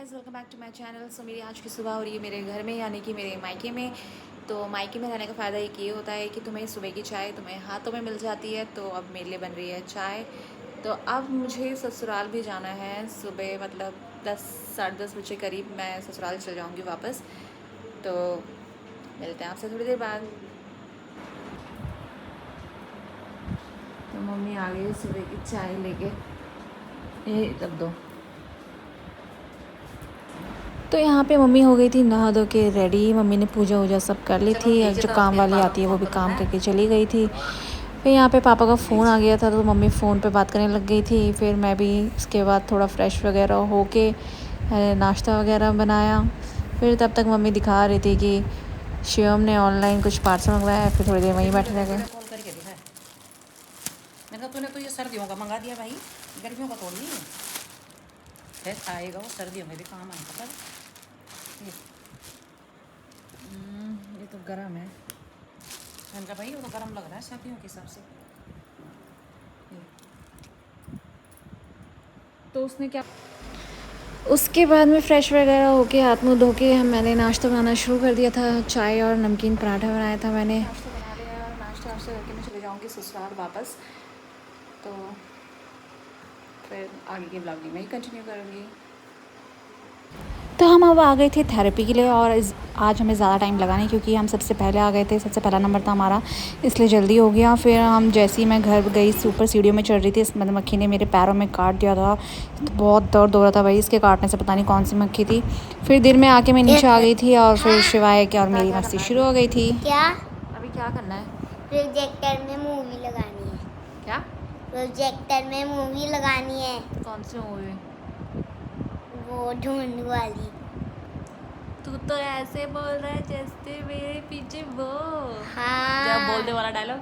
Guys, welcome back to my channel. So मेरी आज की सुबह हो रही है मेरे घर में, यानी कि मेरे मायके में। तो मायके में रहने का फ़ायदा एक ये होता है कि तुम्हें सुबह की चाय तुम्हें हाथों में मिल जाती है। तो अब मेरे लिए बन रही है चाय। तो अब मुझे ससुराल भी जाना है सुबह, मतलब 10 साढ़े 10 बजे करीब मैं ससुराल चल जाऊँगी वापस। तो मिलते हैं आपसे थोड़ी देर बाद। तो मम्मी आ गई सुबह की चाय लेके, ये तब दो। तो यहाँ पे मम्मी हो गई थी नहा धो के रेडी। मम्मी ने पूजा वूजा सब कर ली थी। जो काम वाली आती है वो भी काम करके चली गई थी। फिर यहाँ पे पापा का फ़ोन आ गया था तो मम्मी फ़ोन पे बात करने लग गई थी। फिर मैं भी उसके बाद थोड़ा फ्रेश वगैरह हो के नाश्ता वगैरह बनाया। फिर तब तक मम्मी दिखा रही थी कि शिवम ने ऑनलाइन कुछ पार्सल मंगवाया है। फिर थोड़ी देर वहीं बैठे रह गए। कॉल करके दिखा है। मैंने कहा तूने तो ये सर्दियों का मंगा दिया भाई, गर्मियों का तो नहीं है। फिर आएगा वो सर्दियों में भी काम आएगा। पता है ये तो गर्म है। मैंने कहा भाई वो तो गर्म लग रहा है सर्दियों के हिसाब से। तो उसने क्या, उसके बाद में फ़्रेश वगैरह होके हाथ मुँह धो के मैंने नाश्ता बनाना शुरू कर दिया था। चाय और नमकीन पराठा बनाया था मैंने। नाश्ता बना लिया और नाश्ता करके मैं चले जाऊँगी ससुराल वापस। तो फिर आगे की ब्लॉगिंग में ही कंटिन्यू करूँगी। तो हम अब आ गए थे थेरेपी के लिए, और आज हमें ज़्यादा टाइम लगा नहीं क्योंकि हम सबसे पहले आ गए थे। सबसे पहला नंबर था हमारा, इसलिए जल्दी हो गया। फिर हम जैसे ही मैं घर गई, ऊपर सीढ़ियों में चढ़ रही थी, इस मधुमक्खी ने मेरे पैरों में काट दिया था। तो बहुत दर्द हो रहा था भाई, इसके काटने से पता नहीं कौन सी मक्खी थी। फिर देर में आके मैं नीचे आ गई थी और फिर शिवाय की और मेरी मस्ती शुरू हो गई थी। क्या अभी क्या करना है? प्रोजेक्टर में मूवी लगानी है। क्या प्रोजेक्टर में मूवी लगानी है, कौन सी मूवी? वो ढूंढ वाली। तू तो ऐसे बोल रहा है जैसे मेरे पीछे वो हाँ जब बोल दे वाला डायलॉग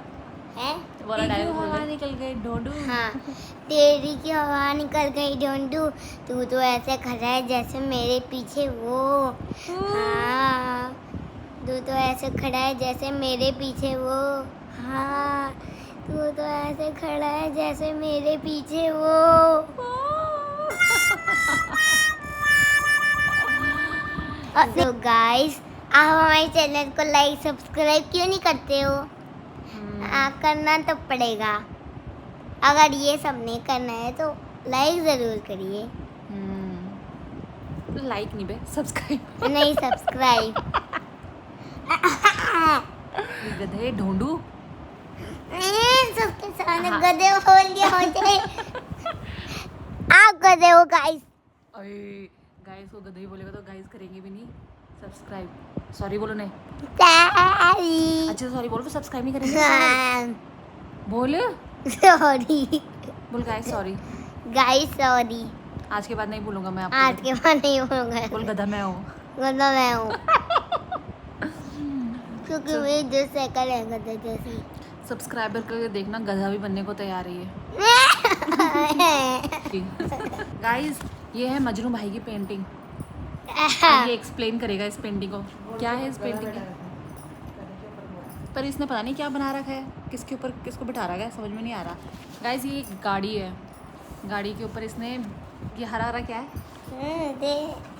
है। वाला डायलॉग हवा निकल गई ढोंडू। हाँ, तेरी की हवा निकल गई ढूंढू, तू तो ऐसे खड़ा है जैसे मेरे पीछे वो। हाँ, तू तो ऐसे खड़ा है जैसे मेरे पीछे वो। हाँ, तू तो ऐसे खड़ा है जैसे मेरे पीछे वो। तो गाइस, आप हमारे चैनल को लाइक सब्सक्राइब क्यों नहीं करते हो? करना तो पड़ेगा। अगर ये सब नहीं करना है तो लाइक ज़रूर करिए। लाइक नहीं बे, सब्सक्राइब। नहीं, सब्सक्राइब। गधे ढोंडू। सबके सामने गधे बोल दिया मुझे। आप गधे हो गाइस। गाइस को गधे ही बोलेगा तो गाइस करेंगे भी नहीं सब्सक्राइब। सॉरी बोलो नहीं। अच्छा सॉरी बोलो, तो सब्सक्राइब नहीं करेंगे। बोल सॉरी बोल गाइस सॉरी। Guys sorry. आज के बाद नहीं बोलूंगा मैं आपको। आज के बाद नहीं बोलूंगा। बोल गधा मैं हूँ। गधा मैं हूँ। क्योंकि मेरी जो शक्ल है गधे जैसी। सब्सक्राइबर करके देखना, गधा भी बनने को तैयार ही है। गाइस ये है मजनू भाई की पेंटिंग। ये एक्सप्लेन करेगा इस पेंटिंग को, क्या है इस पेंटिंग का। पर इसने पता नहीं क्या बना रखा है, किसके ऊपर किसको बिठा रखा है, समझ में नहीं आ रहा। गाइस ये एक गाड़ी है, गाड़ी के ऊपर इसने ये हरा हरा क्या है?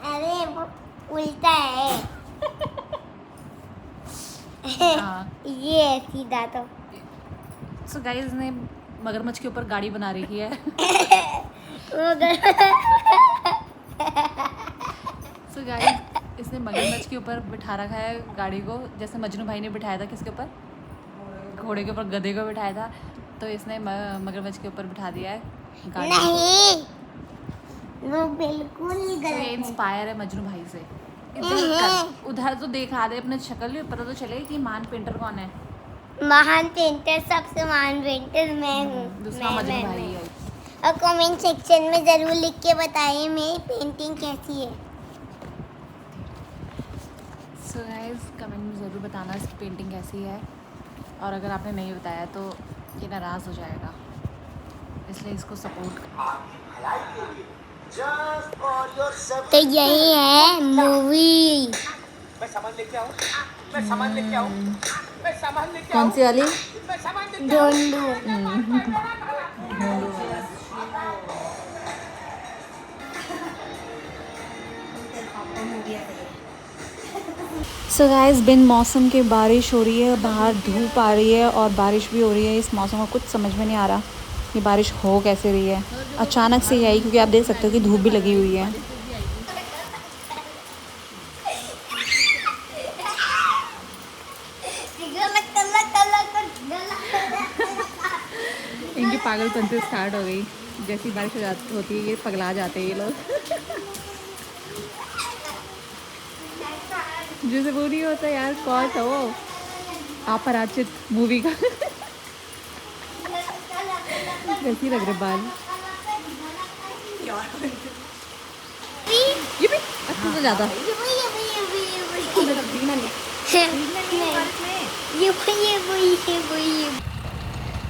अरे वो उल्टा है। हाँ। ये है सीधा तो। सो गाइस ने मगरमच्छ के ऊपर गाड़ी बना रखी है। सो गाइस इसने मगरमच्छ के ऊपर बिठा रखा है गाड़ी को, जैसे मजनू भाई ने बिठाया था किसके ऊपर, घोड़े के ऊपर गधे को बिठाया था। तो इसने मगरमच्छ के ऊपर बिठा दिया है गाड़ी। नहीं, वो बिल्कुल गलत है। इंस्पायर है मजनू भाई से। उधर तो देखा दे अपने शक्ल, पता तो चले कि महान पेंटर कौन है। महान पेंटर, सबसे महान पेंटर मैं हूँ। दूसरा मजनू भाई है। और कमेंट सेक्शन में ज़रूर लिख के बताइए मेरी पेंटिंग कैसी है। सो गाइस कमेंट में ज़रूर बताना इसकी पेंटिंग कैसी है, और अगर आपने नहीं बताया तो ये नाराज़ हो जाएगा, इसलिए इसको सपोर्ट। तो यही है मूवी। मैं सामान लेके आऊं, मैं सामान लेके आऊं, मैं सामान लेके कौन सी वाली? मैं सामान लेके ढूंढू। सो गाइस, बिन मौसम के बारिश हो रही है, बाहर धूप आ रही है और बारिश भी हो रही है। इस मौसम का कुछ समझ में नहीं आ रहा ये बारिश हो कैसे रही है। अचानक से ही आई, क्योंकि आप देख सकते हो कि धूप भी लगी हुई है। इनकी पागलपंती स्टार्ट हो गई। जैसी बारिश हो जाती होती है ये पगला जाते हैं ये लोग। जैसे वो नहीं होता यार, कौन था वो अपराजित मूवी का। कैसी लग रहे बाल ये भी अच्छा से ज़्यादा।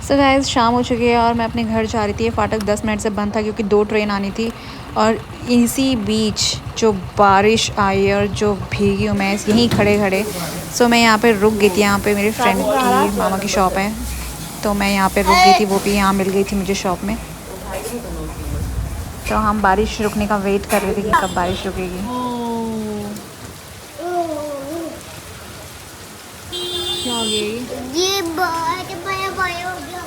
सो गाइस, शाम हो चुकी है और मैं अपने घर जा रही थी। ये फाटक 10 मिनट से बंद था क्योंकि 2 ट्रेन आनी थी। और इसी बीच जो बारिश आई और जो भीगी हूँ मैं यहीं खड़े खड़े। सो मैं यहाँ पे रुक गई थी। यहाँ पे मेरे फ्रेंड की मामा की शॉप है, तो मैं यहाँ पे रुक गई थी। वो भी यहाँ मिल गई थी मुझे शॉप में। तो हम बारिश रुकने का वेट कर रहे थे कि कब बारिश रुकेगी। क्या हो गई? ये बहुत बड़ा बड़ा हो गया।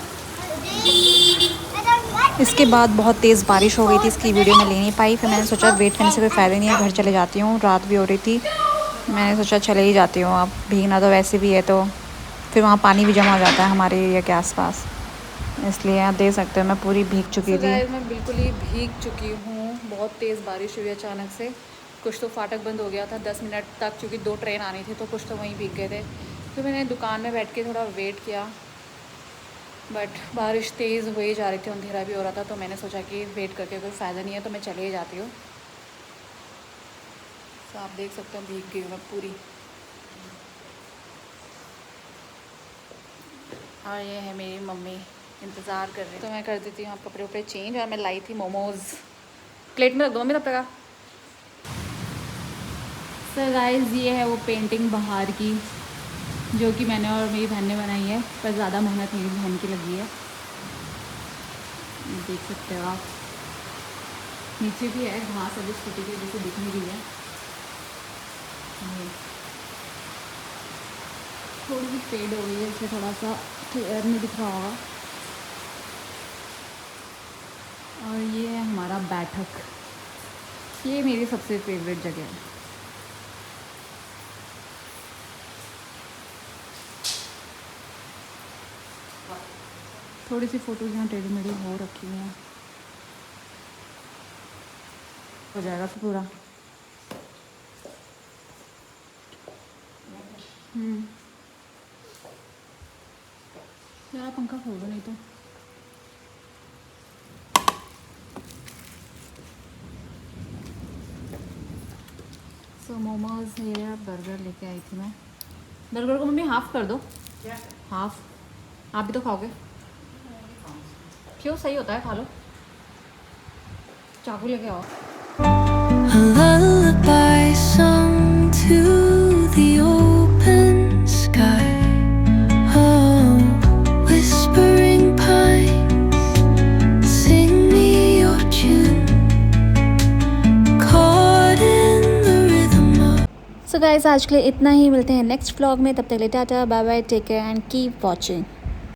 इसके बाद बहुत तेज़ बारिश हो गई थी, इसकी वीडियो मैं ले नहीं पाई। फिर मैंने सोचा वेट करने से कोई फ़ायदा नहीं है, घर चले जाती हूँ। रात भी हो रही थी, मैंने सोचा चले ही जाती हूँ। अब भीगना तो वैसे भी है, तो फिर वहाँ पानी भी जमा हो जाता है हमारे एरिया के आसपास, इसलिए आप देख सकते हो मैं पूरी भीग चुकी थी। मैं बिल्कुल ही भीग चुकी हूँ। बहुत तेज़ बारिश हुई अचानक से। कुछ तो फाटक बंद हो गया था 10 मिनट तक, क्योंकि 2 ट्रेन आनी थी, तो कुछ तो वहीं भीग गए थे। फिर मैंने दुकान में बैठ के थोड़ा वेट किया, बट बारिश तेज़ हो ही जा रही थी, अंधेरा भी हो रहा था। तो मैंने सोचा कि वेट करके कोई फ़ायदा नहीं है, तो मैं चले ही जाती हूँ। तो आप देख सकते हो भीग गई हूँ मैं पूरी। और ये है मेरी मम्मी, इंतज़ार कर रही है। तो मैं कर देती हूँ आप कपड़े वपड़े चेंज। और मैं लाई थी मोमोज़, प्लेट में रख दो मम्मी तब तक। सर गाइस, ये है वो पेंटिंग बाहर की जो कि मैंने और मेरी बहन ने बनाई है, पर ज़्यादा मेहनत मेरी बहन की लगी है। देख सकते हो आप, नीचे भी है घास, अभी स्कूटी की वजह से दिख नहीं रही है। थोड़ी सी फेड हो गई है, इससे थोड़ा सा क्लियर नहीं दिख रहा होगा। और ये है हमारा बैठक, ये मेरी सबसे फेवरेट जगह है। थोड़ी सी फ़ोटोज़ यहाँ टेढ़ी मेढ़ी हो रखी हैं, हो जाएगा तो पूरा। यार पंखा खोल दो नहीं तो। सो मोमोज या बर्गर लेके आई थी मैं। बर्गर को मम्मी हाफ़ कर दो। हाफ़ आप भी तो खाओगे? क्यों, सही होता है, खा लो। चाकू लेके आओ। A lullaby sung to the open sky. Oh, whispering pines, sing me your tune. Caught in the rhythm of. So guys, आज के लिए इतना ही। मिलते हैं नेक्स्ट व्लॉग में, तब तक के लिए tata bye bye, take care and keep watching.